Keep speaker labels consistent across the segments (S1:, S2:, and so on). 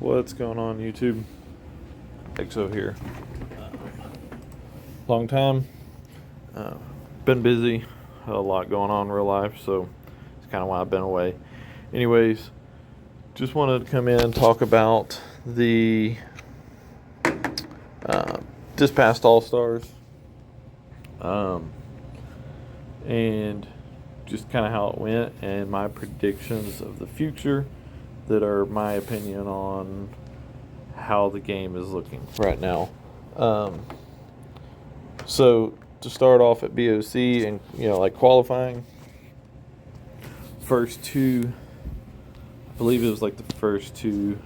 S1: What's going on, YouTube? XO here. Long time. Been busy. Had a lot going on in real life, so it's kind of why I've been away. Anyways, just wanted to come in and talk about the this past Allstars, and just kind of how it went and my predictions of the future that are my opinion on how the game is looking right now. So to start off at BOC and like qualifying, first two, I believe it was like the first two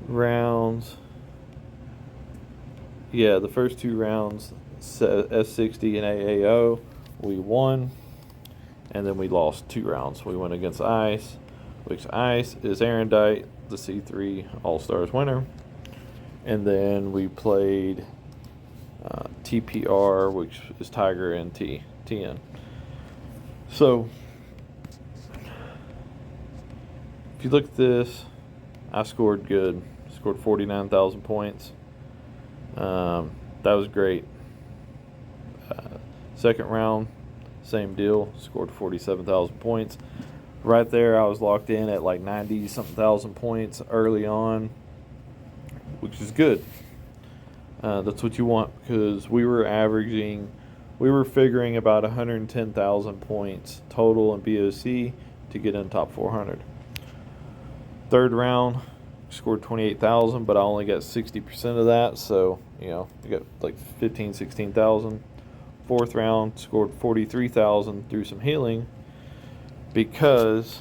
S1: rounds. Yeah, the first two rounds, S13 and AAO, we won, and then we lost 2 rounds. We went against Ice, which Ice is Erendite, the C3 All-Stars winner. And then we played TPR, which is Tiger and TN. So, if you look at this, I scored good. Scored 49,000 points. That was great. Second round, same deal. Scored 47,000 points. Right there, I was locked in at like 90-something thousand points early on, which is good. That's what you want, because we were figuring about 110,000 points total in BOC to get in top 400. Third round, scored 28,000, but I only got 60% of that, so you got like 15,000, 16,000. Fourth round, scored 43,000 through some healing, because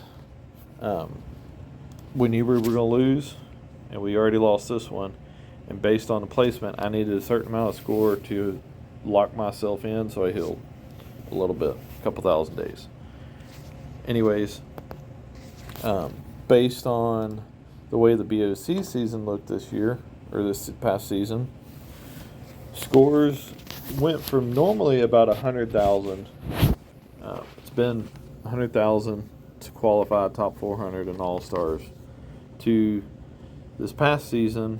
S1: we knew we were going to lose, and we already lost this one. And based on the placement, I needed a certain amount of score to lock myself in, so I healed a little bit, a couple thousand days. Anyways, based on the way the BOC season looked this year, or this past season, scores went from normally about 100,000. It's been 100,000 to qualify top 400 in All-Stars, to this past season,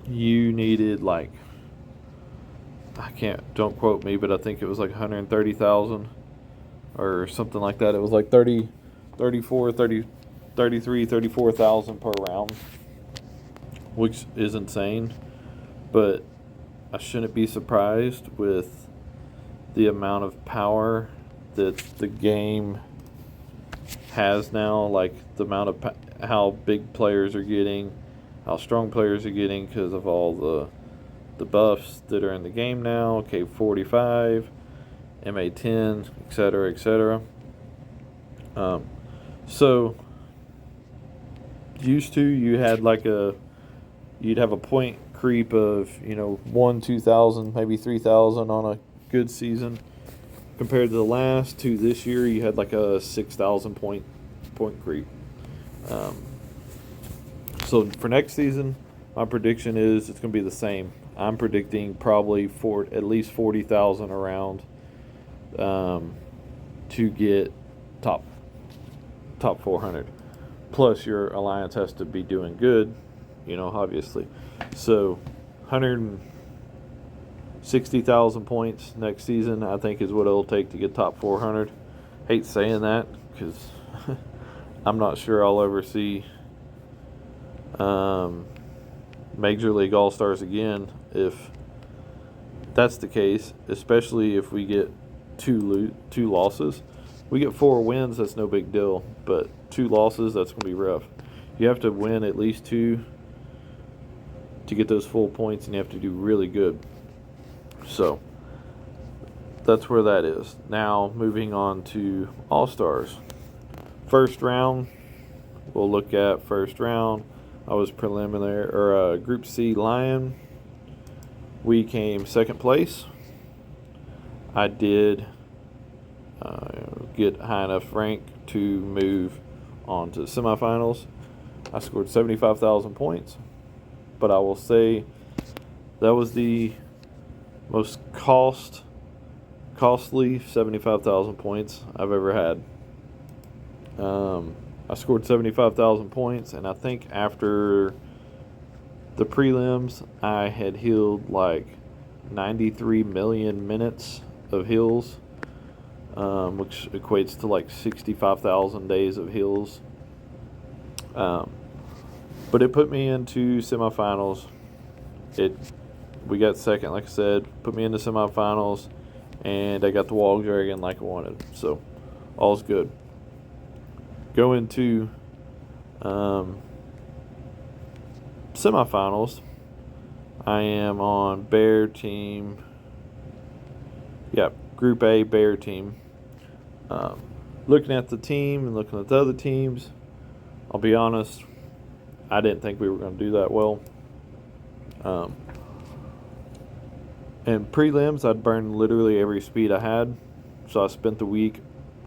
S1: you needed like, don't quote me, but I think it was like 130,000 or something like that. It was like 34,000 per round, which is insane. But I shouldn't be surprised with the amount of power that the game has now, like the amount of how big players are getting, how strong players are getting, because of all the buffs that are in the game now, K45, MA10, etc., etc. So used to, you'd have a point creep of 2,000, maybe 3,000 on a good season. Compared to the last to this year, you had like a 6,000 point creep. So for next season, my prediction is it's going to be the same. I'm predicting probably at least 40,000 around to get top 400. Plus, your alliance has to be doing good, obviously. So 160,000 points next season, I think, is what it'll take to get top 400. Hate saying that, because I'm not sure I'll ever see Major League All-Stars again if that's the case, especially if we get two losses. We get 4 wins, that's no big deal, but 2 losses, that's going to be rough. You have to win at least 2 to get those full points, and you have to do really good. So that's where that is. Now moving on to All-Stars. First round, we'll look at first round. I was preliminary, or Group C Lion. We came second place. I did get high enough rank to move on to semifinals. I scored 75,000 points, but I will say that was the most costly 75,000 points I've ever had. I scored 75,000 points, and I think after the prelims, I had healed like 93 million minutes of heals, which equates to like 65,000 days of heals. But it put me into semifinals. We got second, like I said, put me into semifinals, and I got the wall dragon like I wanted. So all's good. Go into semifinals. I am on Bear team. Yeah, Group A Bear team. Looking at the team and looking at the other teams, I'll be honest, I didn't think we were going to do that well. In prelims, I'd burned literally every speed I had. So I spent the week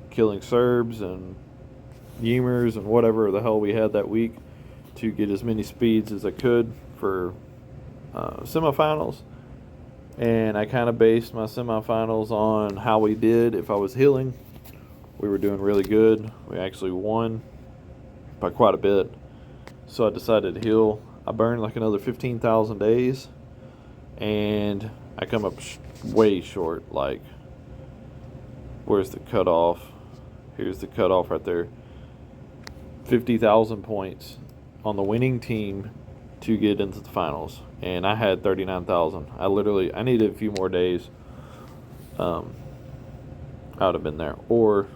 S1: killing Serbs and Ymers and whatever the hell we had that week to get as many speeds as I could for semifinals. And I kind of based my semifinals on how we did. If I was healing, we were doing really good. We actually won by quite a bit. So I decided to heal. I burned like another 15,000 days, and I come up way short. Like, where's the cutoff? Here's the cutoff right there. 50,000 points on the winning team to get into the finals, and I had 39,000. I needed a few more days. I would have been there, or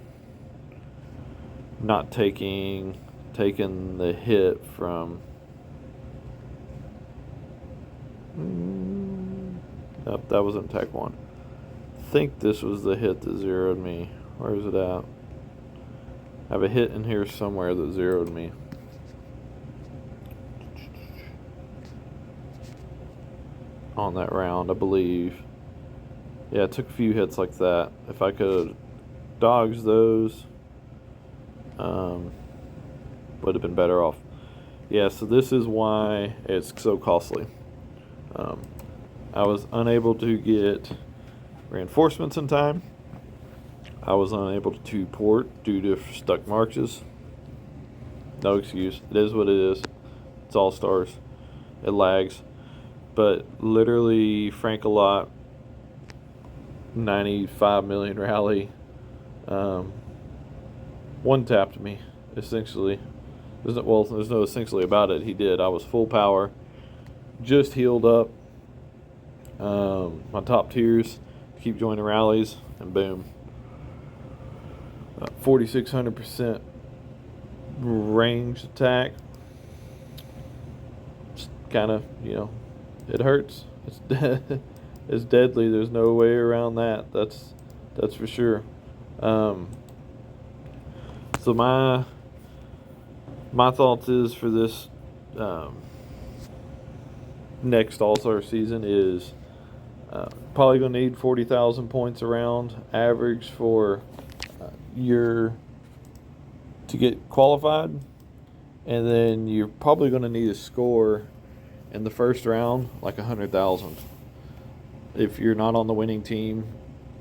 S1: not taking the hit from. Nope, that wasn't Tech 1. I think this was the hit that zeroed me. Where is it at? I have a hit in here somewhere that zeroed me. On that round, I believe. Yeah, I took a few hits like that. If I could dodge those, would have been better off. Yeah, so this is why it's so costly. I was unable to get reinforcements in time. I was unable to port due to stuck marches. No excuse. It is what it is. It's Allstars. It lags. But literally, Frank-a-lot, 95 million rally, one-tapped me, essentially. There's no essentially about it. He did. I was full power, just healed up my top tiers, keep joining rallies, and boom. 4,600% range attack. Kind of, it hurts. It's deadly. There's no way around that. That's for sure. So my thoughts is for this next All-Star season is probably going to need 40,000 points around average for to get qualified, and then you're probably going to need a score in the first round like 100,000. If you're not on the winning team,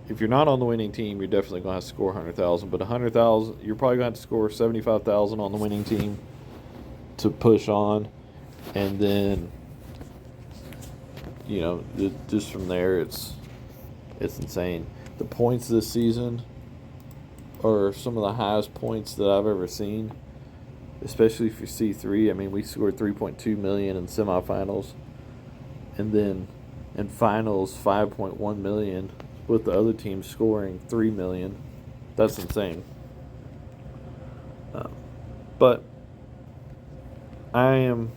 S1: you're definitely going to have to score 100,000. But 100,000, you're probably going to have to score 75,000 on the winning team to push on, and then just from there, it's insane. The points this season are some of the highest points that I've ever seen, especially for C3. I mean, we scored 3.2 million in semifinals, and then in finals 5.1 million, with the other team scoring 3 million. That's insane. But I am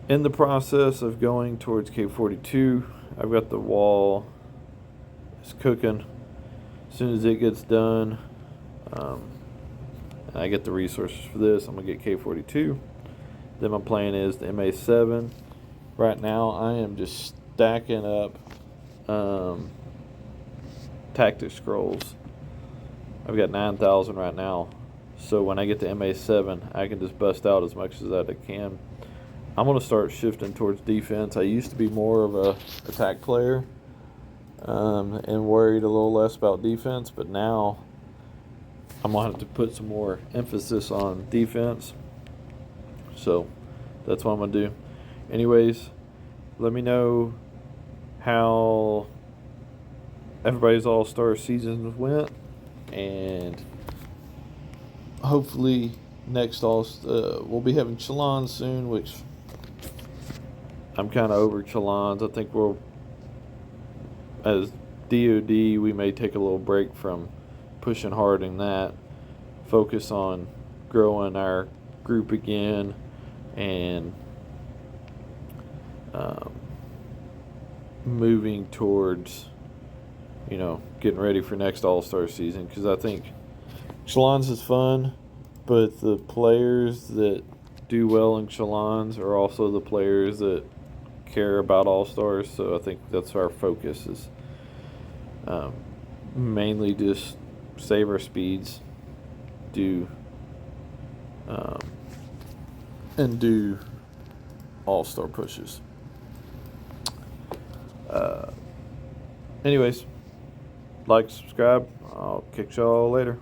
S1: in the process of going towards K42. I've got the wall. It's cooking. As soon as it gets done, and I get the resources for this, I'm going to get K42. Then my plan is the MA7. Right now, I am just stacking up tactic scrolls. I've got 9,000 right now. So when I get to MA7, I can just bust out as much as that I can. I'm going to start shifting towards defense. I used to be more of a attack player and worried a little less about defense, but now I'm going to have to put some more emphasis on defense. So that's what I'm going to do. Anyways, let me know how everybody's All-Star seasons went, and hopefully next we'll be having Chalons soon, which I'm kind of over Chalons. I think as DOD, we may take a little break from pushing hard in that, focus on growing our group again, and moving towards, getting ready for next All-Star season, because I think Chalons is fun, but the players that do well in Chalons are also the players that care about All-Stars. So I think that's our focus, is mainly just save our speeds, and do All-Star pushes. Anyways, like, subscribe. I'll catch y'all later.